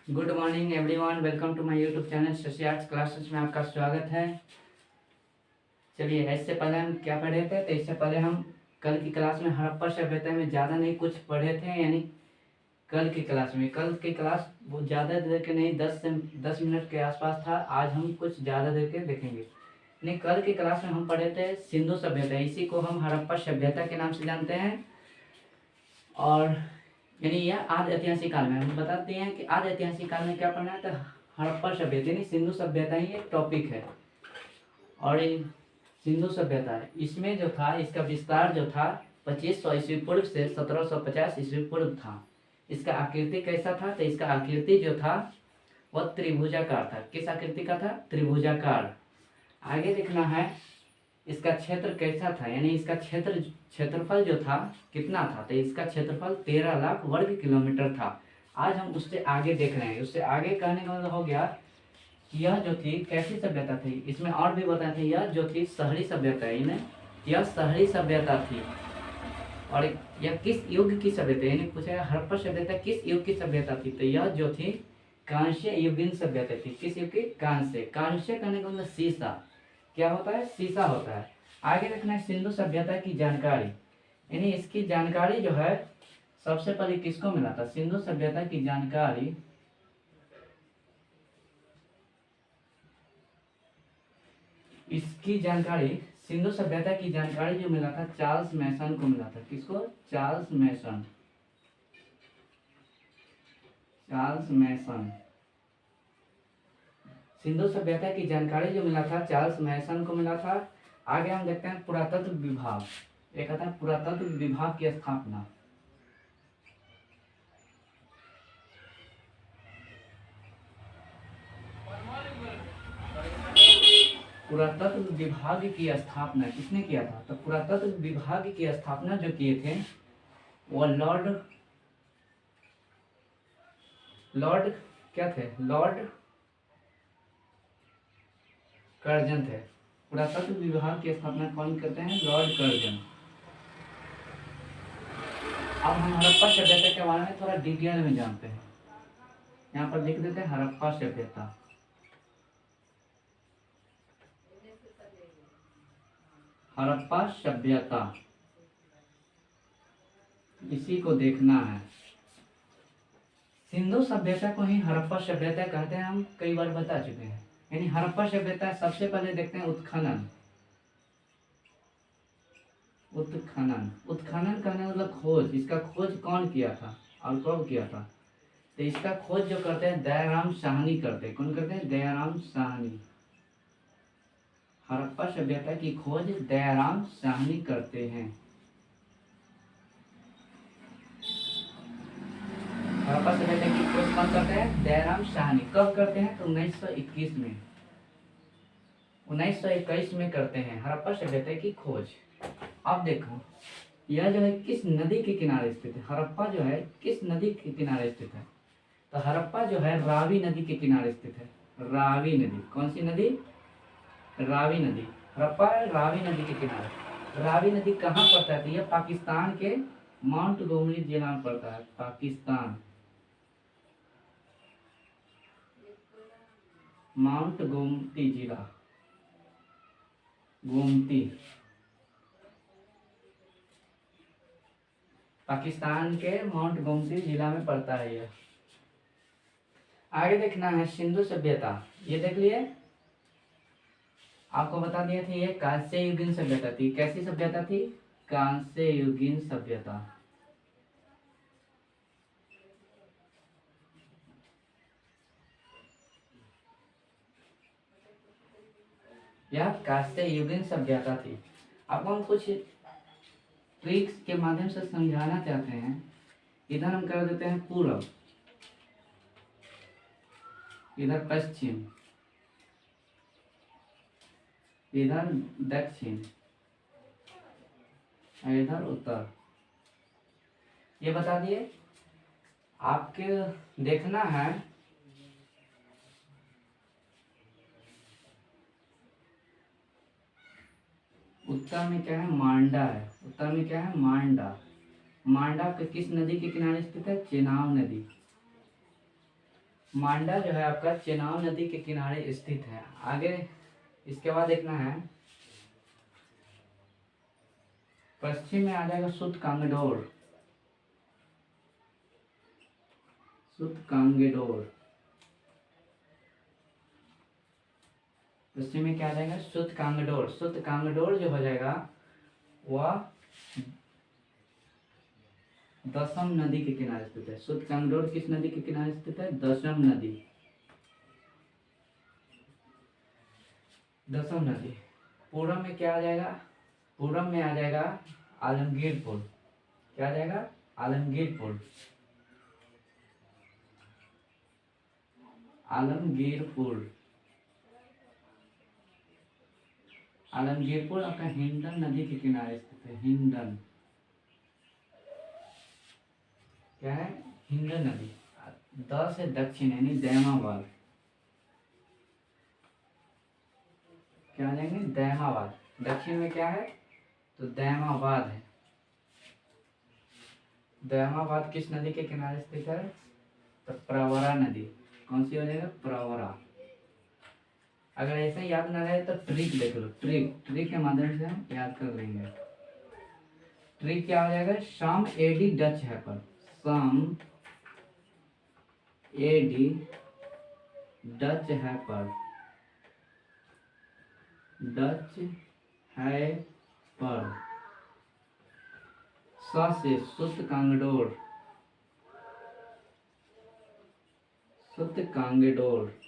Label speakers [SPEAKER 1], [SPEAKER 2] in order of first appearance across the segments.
[SPEAKER 1] Good morning everyone, welcome to my YouTube channel Shashi arts classes में आपका स्वागत है। चलिए, इससे पहले हम क्या पढ़े थे? तो इससे पहले हम कल की क्लास में हड़प्पा सभ्यता में ज़्यादा नहीं कुछ पढ़े थे, यानी कल की क्लास वो ज़्यादा देर के नहीं, 10 मिनट के आसपास था। आज हम कुछ ज़्यादा देर के देखेंगे। नहीं, कल की क्लास में हम पढ़े थे सिंधु सभ्यता, इसी को हम हड़प्पा सभ्यता के नाम से जानते हैं। और यानी यह आदि ऐतिहासिक काल में हम बताते हैं कि आदि ऐतिहासिक काल में क्या पढ़ना है। तो हड़प्पा सभ्यता यानी सिंधु सभ्यता ही एक टॉपिक है। और ये सिंधु सभ्यता है, इसमें जो था इसका विस्तार जो था 2500 ईस्वी पूर्व से 1750 ईस्वी पूर्व था। इसका आकृति कैसा था? तो इसका आकृति जो था वह त्रिभुजाकार था। किस आकृति का था? त्रिभुजाकार। आगे देखना है इसका क्षेत्र कैसा था, यानी इसका क्षेत्रफल जो था कितना था? तो इसका क्षेत्रफल 13 लाख वर्ग किलोमीटर था। आज हम उससे आगे देख रहे हैं। उससे आगे कहने का मतलब हो गया कि यह जो थी कैसी सभ्यता थी। इसमें और भी बताए थे, यह जो थी शहरी सभ्यता, यह शहरी सभ्यता थी। और यह किस युग की सभ्यता, यानी पूछेगा हड़प्पा सभ्यता किस युग की सभ्यता थी? तो यह जो थी कांस्य युगीन सभ्यता थी। किस युग की? कांस्य। कांस्य कहने का मतलब सीसा। क्या होता है? सीसा होता है। आगे देखना है सिंधु सभ्यता की जानकारी, यानी इसकी जानकारी जो है सबसे पहले किसको मिला था? सिंधु सभ्यता की जानकारी सिंधु सभ्यता की जानकारी जो मिला था चार्ल्स मैसन को मिला था। किसको? चार्ल्स मैसन। सिंधु सभ्यता की जानकारी जो मिला था चार्ल्स मैसन को मिला था। आगे हम देखते हैं पुरातत्व विभाग। एक आता है पुरातत्व विभाग की स्थापना। पुरातत्व विभाग की स्थापना किसने किया था? तो पुरातत्व विभाग की स्थापना जो किए थे वो लॉर्ड क्या थे? लॉर्ड कर्जन थे। पुरातत्व विभाग की स्थापना कौन करते हैं? Lord Curzon. अब हम हड़प्पा सभ्यता के बारे में थोड़ा डिटेल में जानते हैं। यहाँ पर लिख देते हैं हड़प्पा सभ्यता। हड़प्पा सभ्यता, इसी को देखना है। सिंधु सभ्यता को ही हड़प्पा सभ्यता कहते हैं, हम कई बार बता चुके हैं। यानी हड़प्पा सभ्यता सबसे पहले देखते हैं उत्खनन करने मतलब खोज। इसका खोज कौन किया था और कब किया था? तो इसका खोज जो करते हैं दयाराम साहनी करते हैं। कौन करते हैं? दयाराम साहनी। हड़प्पा सभ्यता की खोज दयाराम साहनी करते हैं। हड़प्पा सभ्यता की खोज कौन करते हैं? दयाराम साहनी। कब करते हैं? तो 1921 में 1921 में करते हैं हड़प्पा सभ्यता की खोज। अब देखो यह जो है किस नदी के किनारे स्थित है? हड़प्पा जो है किस नदी के किनारे स्थित है? तो हड़प्पा जो है रावी नदी के किनारे स्थित है। रावी नदी। कौन सी नदी? रावी नदी। हड़प्पा रावी नदी के किनारे। रावी नदी कहाँ पड़ता है? तो यह पाकिस्तान के माउंट गोमती जिला में पड़ता है। पाकिस्तान माउंट गोमती जिला, गोमती पाकिस्तान के माउंट गोमती जिला में पड़ता है यह। आगे देखना है सिंधु सभ्यता। ये देख लिए, आपको बता दिए थे ये कांस्य युगीन सभ्यता थी। कैसी सभ्यता थी? कांस्य युगीन सभ्यता। यह कांस्य युगीन सभ्यता थी। आपको हम कुछ ट्रिक्स के माध्यम से समझाना चाहते हैं। इधर हम कर देते हैं पूर्व, इधर पश्चिम, इधर दक्षिण, इधर उत्तर। ये बता दिए। आपके देखना है उत्तर में क्या है? मांडा है। उत्तर में क्या है? मांडा। मांडा किस नदी के किनारे स्थित है? चेनाब नदी। मांडा जो है आपका चेनाब नदी के किनारे स्थित है। आगे इसके बाद देखना है, पश्चिम में आ जाएगा सुत कांगडोर। सुत कांगडोर पश्चिम में क्या आ जाएगा, सुत कांगडोर। सुत कांगडोर जो हो जाएगा वह दसम नदी के किनारे स्थित है। सुत कांगडोर किस नदी के किनारे स्थित है, दसम नदी। दसम नदी। पूरब में क्या आ जाएगा, पूरब में आ जाएगा आलमगीरपुर। क्या आ जाएगा, आलमगीरपुर। आलमगीरपुर आलमगीरपुर आपका हिंडन नदी के किनारे स्थित है। हिंडन क्या है, हिंडन नदी। द से दक्षिण यानी दैमाबाद। क्या आ जाएंगे, दैमाबाद। दक्षिण में क्या है, तो दैमाबाद है। दैमाबाद किस नदी के किनारे स्थित है, तो प्रवरा नदी। कौन सी हो जाएगा, प्रवरा। अगर ऐसे याद ना रहे तो ट्रिक देख लो, ट्रिक के माध्यम से हम याद कर लेंगे। ट्रिक क्या हो जाएगा, सम एडी डच है पर, सम एडी डच है पर, डच है पर, स से सुत कांगडोर। सुत कांगडोर।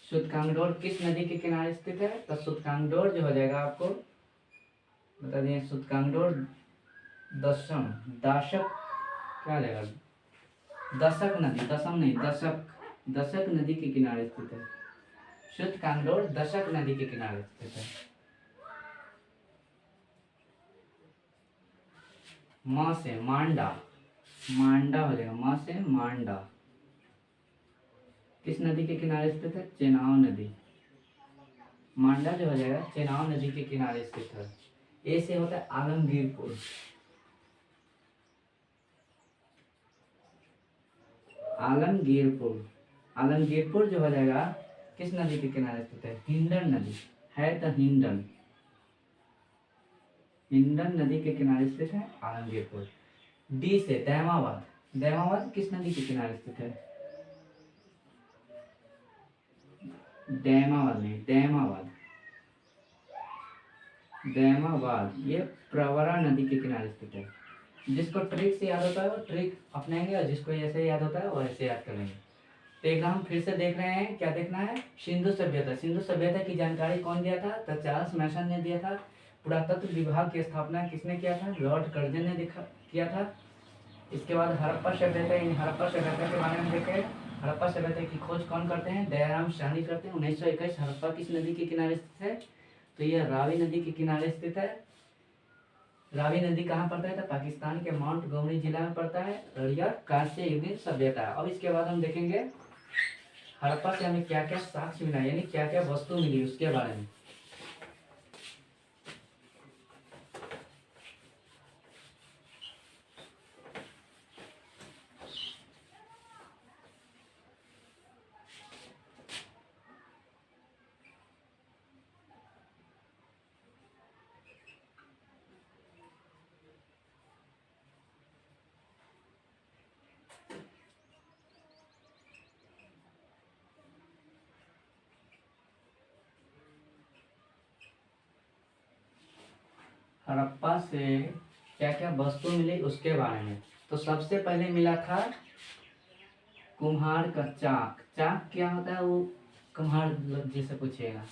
[SPEAKER 1] सुत कांगडोर किस नदी के किनारे स्थित है, तो सुत कांगडोर जो हो जाएगा आपको बता दें, सुत कांगडोर दशम दाशक क्या लेगा, दशक नदी, दशम नहीं दशक, दशक नदी के किनारे स्थित है। सुत कांगडोर दशक नदी के किनारे स्थित है। मां से मांडा, मांडा हो जाएगा, मां से मांडा किस नदी के किनारे स्थित है, चेनाब नदी। मांडा जो हो जाएगा चेनाब नदी के किनारे स्थित है। ए से होता है आलमगीरपुर। आलमगीरपुर। आलमगीरपुर जो हो जाएगा किस नदी के किनारे स्थित है, हिंडन नदी है, तो हिंडन, हिंडन नदी के किनारे स्थित है आलमगीरपुर। डी से दैमाबाद। दैमाबाद किस नदी के किनारे स्थित है, दैमाबाद नहीं, दैमाबाद। दैमाबाद ये प्रवरा नदी के किनारे स्थित है। जिसको ट्रिक से याद होता है वो ट्रिक अपनाएंगे, और जिसको ऐसे याद होता है वो ऐसे याद करेंगे। तो एग्जाम फिर से देख रहे हैं, क्या देखना है, सिंधु सभ्यता। सिंधु सभ्यता की जानकारी कौन दिया था, तो चार्ल्स मैसन ने दिया था। पुरातत्व विभाग की स्थापना किसने किया था, लॉर्ड कर्जन ने किया था। इसके बाद हड़प्पा सभ्यता, इन हड़प्पा सभ्यता के बारे में देखें। हड़प्पा सभ्यता की खोज कौन करते हैं, दयाराम साहनी करते हैं। 1921। हड़प्पा किस नदी के किनारे स्थित है, तो यह रावी नदी के किनारे स्थित है। रावी नदी कहाँ पड़ता है, तो पाकिस्तान के माउंट गोमरी जिला में पड़ता है। और यह कांस्य युगीन सभ्यता है। अब इसके बाद हम देखेंगे हड़प्पा से हमें क्या क्या साक्ष्य मिला, यानी क्या क्या वस्तु मिली उसके बारे में। हड़प्पा से क्या क्या वस्तु मिली उसके बारे में। तो सबसे पहले मिला था कुम्हार का चाक। चाक क्या होता है, वो कुम्हार जी से पूछिएगा।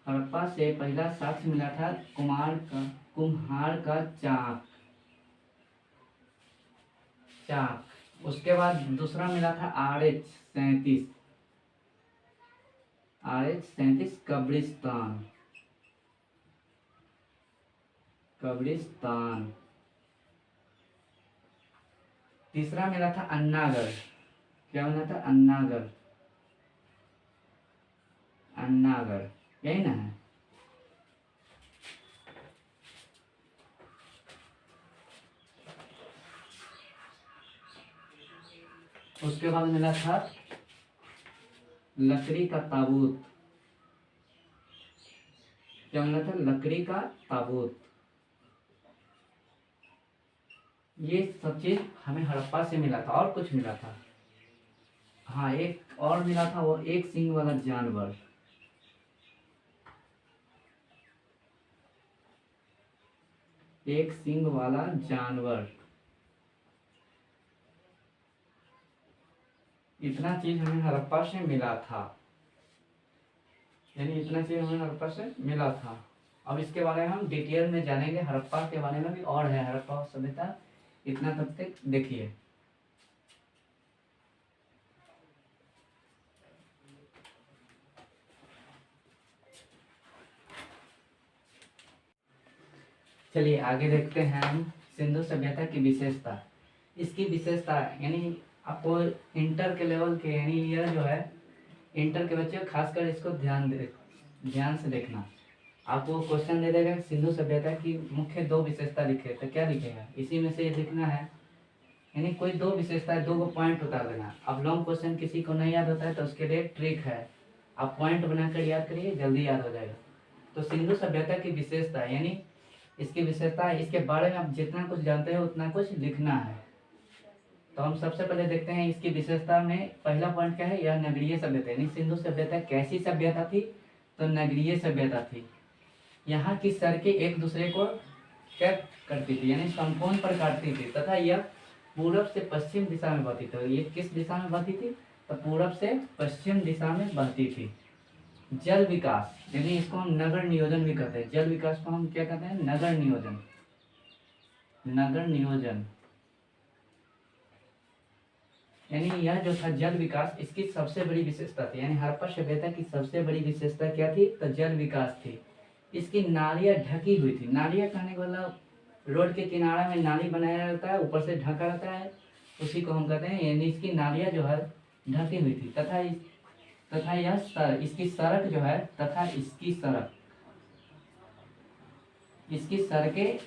[SPEAKER 1] हड़प्पा से पहला साक्ष्य मिला था कुम्हार का चाक। चाक। उसके बाद दूसरा मिला था RH-37। RH-37 कब्रिस्तान। कब्रिस्तान। तीसरा मिला था अन्नागढ़। क्या मिला था, अन्नागढ़। अन्नागढ़ यही ना है। उसके बाद मिला था लकड़ी का ताबूत। क्या मिला था? लकड़ी का ताबूत। ये सब चीज हमें हड़प्पा से मिला था। और कुछ मिला था, हाँ एक और मिला था, वो एक सींग वाला जानवर। एक सींग वाला जानवर। इतना चीज हमें हड़प्पा से मिला था, यानी इतना चीज हमें हड़प्पा से मिला था। अब इसके बारे में हम डिटेल में जानेंगे। हड़प्पा के बारे में भी और है, हड़प्पा सभ्यता। इतना तब तक देखिए। चलिए आगे देखते हैं हम सिंधु सभ्यता की विशेषता। इसकी विशेषता यानी आपको इंटर के लेवल के, यानी यह जो है इंटर के बच्चे खासकर इसको ध्यान से देखना। आपको क्वेश्चन दे देगा सिंधु सभ्यता की मुख्य 2 विशेषता लिखे, तो क्या लिखेगा? इसी में से ये लिखना है, यानी कोई 2 विशेषता है, 2 को पॉइंट उतार देना। अब लॉन्ग क्वेश्चन किसी को नहीं याद होता है तो उसके लिए ट्रिक है, आप पॉइंट बनाकर याद करिए, जल्दी याद हो जाएगा। तो सिंधु सभ्यता की विशेषता यानी इसकी विशेषता है, इसके बारे में आप जितना कुछ जानते हैं उतना कुछ लिखना है। तो हम सबसे पहले देखते हैं इसकी विशेषता में पहला पॉइंट क्या है, यह नगरीय सभ्यता। यानी सिंधु सभ्यता कैसी सभ्यता थी? तो नगरीय सभ्यता थी। यहाँ की सड़कें एक दूसरे को क्या करती थी, यानी समकोण पर काटती थी, तथा यह पूरब से पश्चिम दिशा में बहती थी। ये किस दिशा में बहती थी? तो पूरब से पश्चिम दिशा में बहती थी। जल विकास, यानी इसको हम नगर नियोजन भी कहते हैं। जल विकास को हम क्या कहते हैं? नगर नियोजन। नगर नियोजन यानी यह जो था जल विकास, इसकी सबसे बड़ी विशेषता थी। यानी हड़प्पा सभ्यता की सबसे बड़ी विशेषता क्या थी? तो जल विकास थी। इसकी नालियां ढकी हुई थी। नालियां कहने का मतलब रोड के किनारे में नाली बनाया रहता है, ऊपर से ढका रहता है, उसी को हम कहते हैं। यानी इसकी नालियां जो है ढकी हुई थी, तथा यह इसकी सड़क जो है, तथा इसकी सड़कें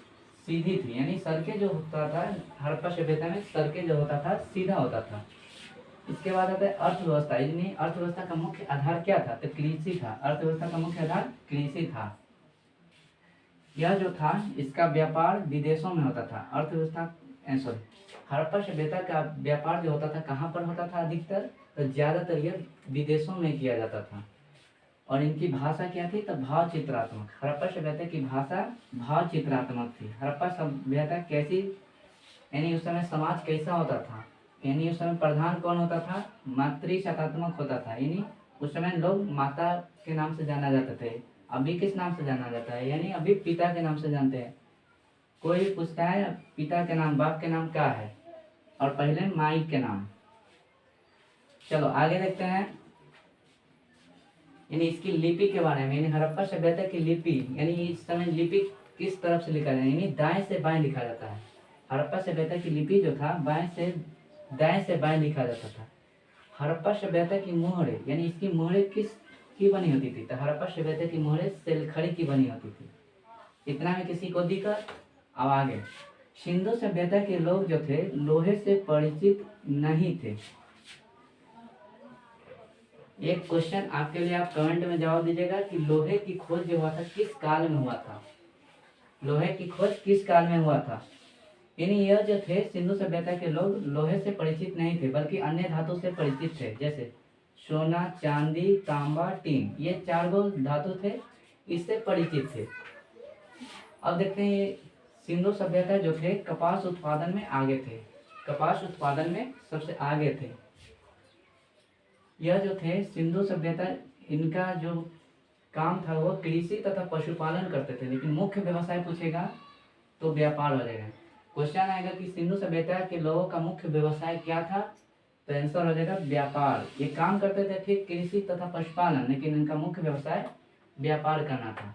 [SPEAKER 1] सीधी थी। यानी सड़कें जो होता था हड़प्पा सभ्यता में, सड़कें जो होता था सीधा होता था। इसके बाद आता है अर्थव्यवस्था। यानी अर्थव्यवस्था का मुख्य आधार क्या था? तो कृषि था। अर्थव्यवस्था का मुख्य आधार कृषि था। यह जो था इसका व्यापार विदेशों में होता था। अर्थव्यवस्था सॉरी, हड़प्पा सभ्यता का व्यापार जो होता था कहाँ पर होता था अधिकतर? तो ज्यादातर यह विदेशों में किया जाता था। और इनकी भाषा क्या थी? तो भाव चित्रात्मक। हड़प्पा सभ्यता की भाषा भाव चित्रात्मक थी। हड़प्पा सभ्यता कैसी, यानी उस समय समाज कैसा होता था? यानी उस समय प्रधान कौन होता था? मातृशतात्मक होता था। यानी उस समय लोग माता के नाम से जाना जाते थे। अभी किस नाम से जाना जाता है? यानी अभी पिता के नाम से जानते हैं। कोई भी पूछता है पिता के नाम, बाप के नाम क्या है, और पहले माई के नाम। चलो आगे देखते हैं, यानी इसकी लिपि के बारे में। यानी हड़प्पा सभ्यता की लिपि, यानी इस समय लिपि किस तरफ से लिखा जाता है? यानी दाएं से बाएं लिखा जाता है। हड़प्पा सभ्यता की लिपि जो था दाएं से बाएं लिखा जाता था। हड़प्पा सभ्यता की मोहरे, यानी इसकी मोहरे किस की बनी होती थी? तो हड़प्पा सभ्यता की मोहरे सेलखड़ी की बनी होती थी। इतना में किसी को दिक्कत? अब आगे, सिंधु सभ्यता के लोग जो थे लोहे से परिचित नहीं थे। एक क्वेश्चन आपके लिए, आप कमेंट में जवाब दीजिएगा कि लोहे की खोज जो हुआ था किस काल में हुआ था? लोहे की खोज किस काल में हुआ था? यानी यह जो थे सिंधु सभ्यता के लोग लोहे से परिचित नहीं थे, बल्कि अन्य धातु से परिचित थे, जैसे सोना, चांदी, तांबा, टीन। ये 4 गो धातु थे, इससे परिचित थे। अब देखते हैं सिंधु सभ्यता जो थे कपास उत्पादन में आगे थे। कपास उत्पादन में सबसे आगे थे। यह जो थे सिंधु सभ्यता, इनका जो काम था वो कृषि तथा पशुपालन करते थे, लेकिन मुख्य व्यवसाय पूछेगा तो व्यापार हो जाएगा। क्वेश्चन आएगा कि सिंधु सभ्यता के लोगों का मुख्य व्यवसाय क्या था? तो आंसर हो जाएगा व्यापार। ये काम करते थे ठीक कृषि तथा पशुपालन, लेकिन इनका मुख्य व्यवसाय व्यापार करना था।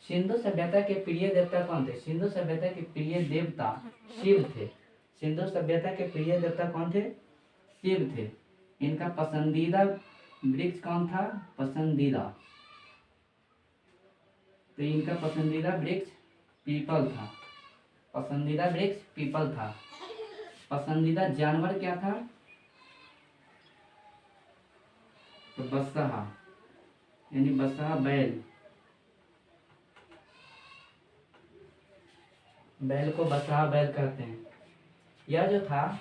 [SPEAKER 1] सिंधु सभ्यता के प्रिय देवता कौन थे? सिंधु सभ्यता के प्रिय देवता शिव थे। सिंधु सभ्यता के प्रिय देवता कौन थे? शिव थे। इनका पसंदीदा वृक्ष कौन था? पसंदीदा, तो इनका पसंदीदा वृक्ष पीपल था। पसंदीदा वृक्ष पीपल था। पसंदीदा जानवर क्या था? तो बसहा यानी बसहा बैल, बैल को बसहा बैल कहते हैं। यह जो था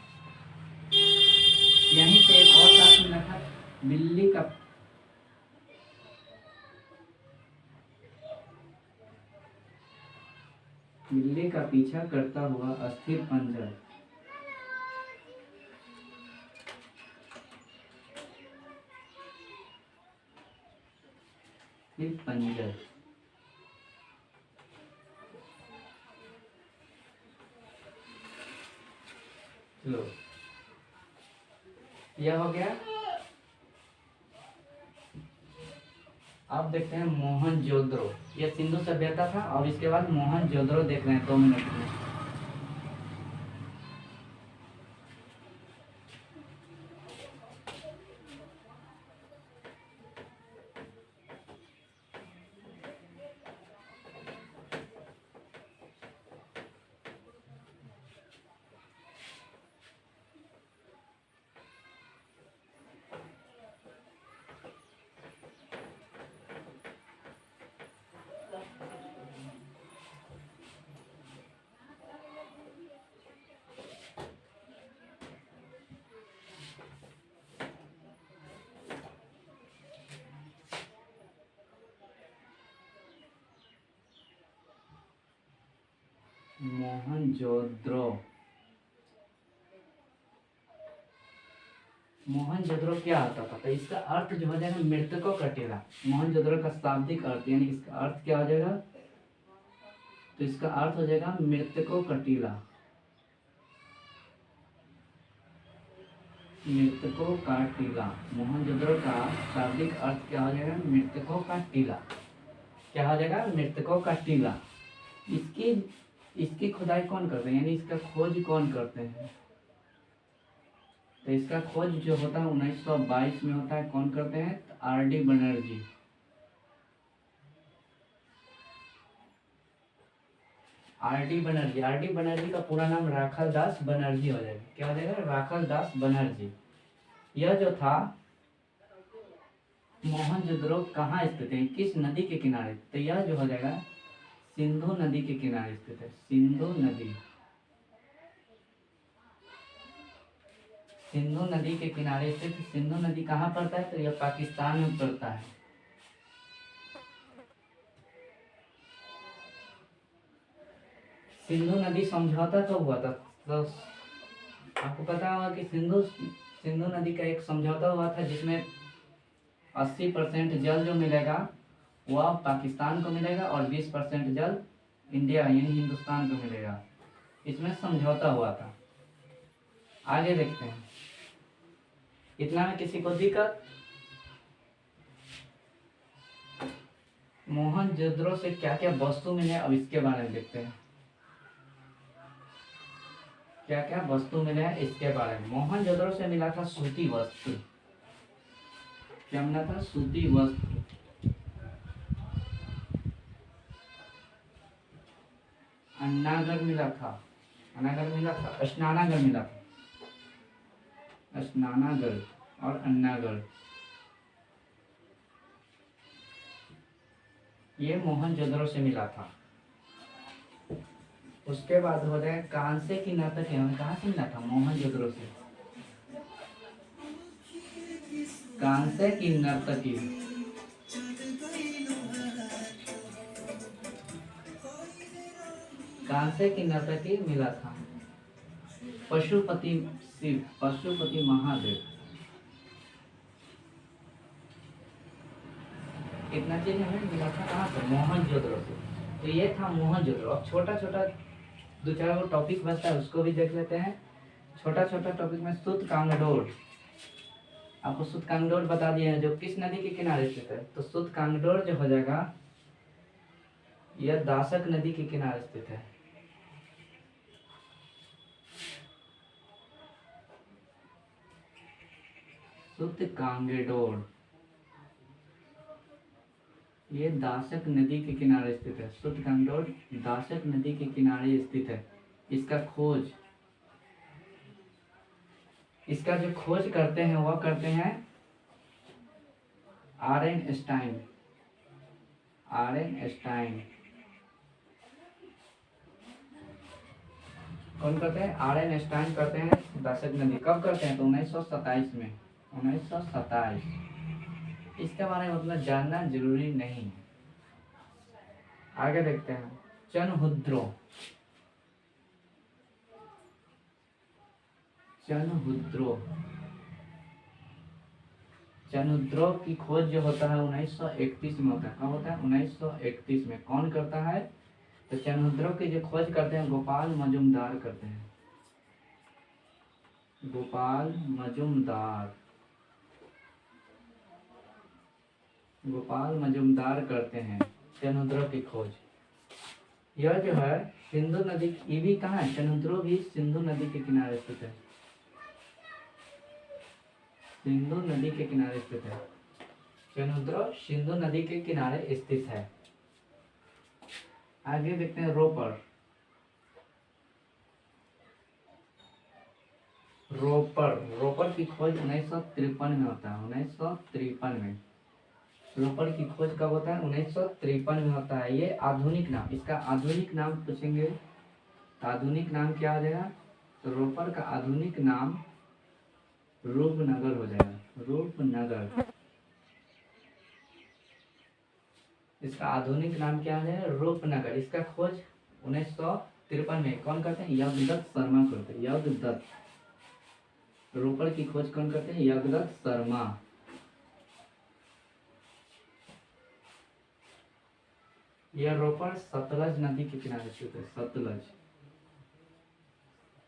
[SPEAKER 1] यहीं से एक और साथ मिला था, बिल्ली का पीछा करता हुआ अस्थिर पंजर। पंजर लो, यह हो गया। अब देखते हैं मोहनजोदड़ो। यह सिंधु सभ्यता था और इसके बाद मोहनजोदड़ो देख रहे हैं 2 मिनट में। मोहनजोदड़ो, मोहनजोदड़ो क्या आता था? तो इसका अर्थ जो हो जाएगा मृतकों का टीला। मोहनजोदड़ो का शाब्दिक अर्थ यानी इसका अर्थ क्या हो जाएगा? तो इसका अर्थ हो जाएगा मृतकों का टीला। मृतकों का टीला, मोहनजोदड़ो का शाब्दिक अर्थ क्या हो जाएगा? मृतकों का टीला। क्या हो जाएगा? मृतकों का टीला। इसकी खुदाई कौन करते हैं यानी इसका खोज कौन करते हैं? तो इसका खोज जो होता है 1922 में होता है। कौन करते हैं? तो RD. Banerjee. RD. Banerjee, RD. Banerjee का पूरा नाम राखल दास बनर्जी हो जाएगा। क्या हो जाएगा? राखल दास बनर्जी। यह जो था मोहनजोदड़ो कहाँ स्थित है, किस नदी के किनारे? तो यह जो हो जाएगा सिंधु नदी के किनारे स्थित है। सिंधु नदी, सिंधु नदी के किनारे स्थित। सिंधु नदी कहाँ पड़ता है? तो यह पाकिस्तान में पड़ता है। सिंधु नदी समझौता कब हुआ था? तो आपको पता होगा कि सिंधु नदी का एक समझौता हुआ था जिसमें 80% जल जो मिलेगा वह पाकिस्तान को मिलेगा और 20% जल इंडिया यानी हिंदुस्तान को मिलेगा। इसमें समझौता हुआ था। आगे देखते हैं। इतना में किसी को दिक्कत? मोहनजोदड़ो से क्या क्या वस्तु मिले अब इसके बारे में देखते हैं। क्या क्या वस्तु मिले हैं इसके बारे में। मोहनजोदड़ो से मिला था सूती वस्त्र। क्या मिला था? सूती वस्त्र। अन्नागढ़ मिला था, अन्नागढ़ मिला था, स्नानागढ़ मिला था। स्नानागढ़ और अन्नागढ़ ये मोहनजोदड़ो से मिला था। उसके बाद हो जाए कांसे की नर्तकी। हमें कहाँ से मिला था? मोहनजोदड़ो से। कांसे की नर्तकी, कांसे की नर्तकी मिला था पशुपति शिव, पशुपति महादेव। इतना चीज हमें मिला था कहाँ से? मोहनजोदड़ो से। तो ये था मोहनजोदड़ो। अब छोटा छोटा 2-4 टॉपिक बचता है उसको भी देख लेते हैं। छोटा छोटा टॉपिक में सूतकांगडोर। आपको सूतकांगडोर बता दिए हैं जो किस नदी के किनारे स्थित है। तो सूतकांगडोर जो हो जाएगा यह दासक नदी के किनारे स्थित है। सूतकांगडोर ये दासक नदी के किनारे स्थित है। सूतकांगडोर दासक नदी के किनारे स्थित है। इसका खोज, इसका जो खोज करते हैं वह करते हैं आर्नस्टाइन, आर्नस्टाइन कौन करते हैं? आर्नस्टाइन करते हैं दशक नदी। कब करते हैं? तो 1927 में, 1927। इसके बारे में मतलब जानना जरूरी नहीं है। आगे देखते हैं। चनहुद्रो, चनहुद्रो, चनहुद्रो की खोज जो होता है 1931 में होता है। कब होता है? 1931 में। कौन करता है? तो चनहुद्रो की जो खोज करते हैं गोपाल मजुमदार करते हैं, गोपाल मजुमदार, गोपाल मजुमदार करते हैं चनहुद्रो की खोज। यह जो है सिंधु नदी, ये भी कहाँ है? चनहुद्रो भी सिंधु नदी के किनारे स्थित है, सिंधु नदी के किनारे स्थित है। चनहुद्रो सिंधु नदी के किनारे स्थित है। आगे देखते हैं रोपर, रोपर, रोपर की खोज 1953 में होता है, 1953 में। रोपर की खोज कब होता है? 1953 में होता है। ये आधुनिक नाम, इसका आधुनिक नाम पूछेंगे तो आधुनिक नाम क्या हो जाएगा? तो रोपर का आधुनिक नाम रूपनगर हो जाएगा, रूपनगर। इसका आधुनिक नाम क्या है? रूपनगर। इसका खोज 1953 में कौन करते हैं? यज्ञदत्त शर्मा करते हैं, यज्ञदत्त। रोपर की खोज कौन करते हैं? यज्ञदत्त शर्मा। यह रोपर सतलज नदी के किनारे स्थित है, सतलज।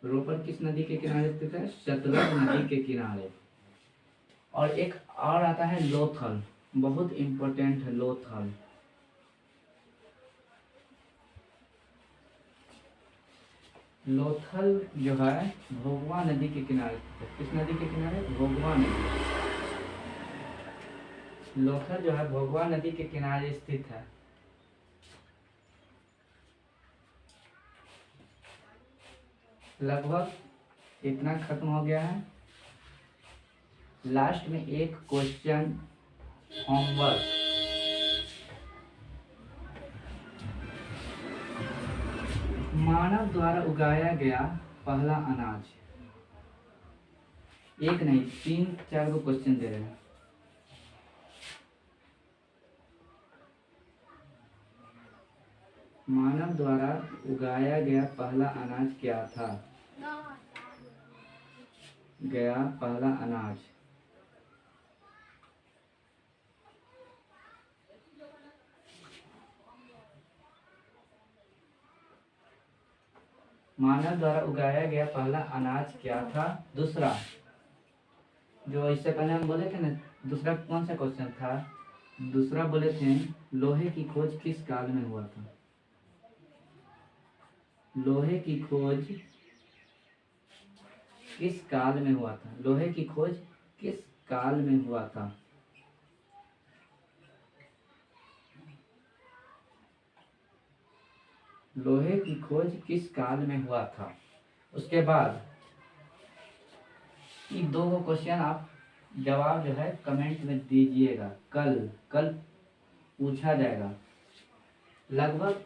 [SPEAKER 1] रोपर किस नदी के किनारे स्थित है? सतलज नदी के किनारे। और एक और आता है लोथल, बहुत इंपॉर्टेंट है लोथल। लोथल जो है भोगवा नदी के किनारे स्थित है। किस नदी के किनारे? भोगवा नदी। लोथल जो है भोगवा नदी के किनारे स्थित है। लगभग इतना खत्म हो गया है। लास्ट में एक क्वेश्चन होमवर्क। मानव द्वारा उगाया गया पहला अनाज। एक नहीं, 3-4 को क्वेश्चन दे रहे हैं। मानव द्वारा उगाया गया पहला अनाज क्या था? गया पहला अनाज। मानव द्वारा उगाया गया पहला अनाज क्या था? दूसरा, जो इससे पहले हम बोले थे ना, दूसरा कौन सा क्वेश्चन था? दूसरा बोले थे लोहे की खोज किस काल में हुआ था? लोहे की खोज किस काल में हुआ था? लोहे की खोज किस काल में हुआ था? लोहे की खोज किस काल में हुआ था? उसके बाद ये 2 क्वेश्चन आप जवाब जो है कमेंट में दीजिएगा। कल पूछा जाएगा। लगभग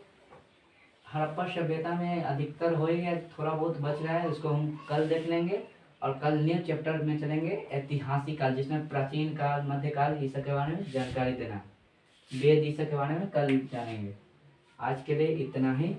[SPEAKER 1] हड़प्पा सभ्यता में अधिकतर हो ही गया, थोड़ा बहुत बच रहा है, उसको हम कल देख लेंगे। और कल न्यू चैप्टर में चलेंगे ऐतिहासिक काल, जिसमें प्राचीन काल, मध्यकाल, ये सब के बारे में जानकारी देना, वेद, ये सब के बारे में कल जानेंगे। आज के लिए इतना ही।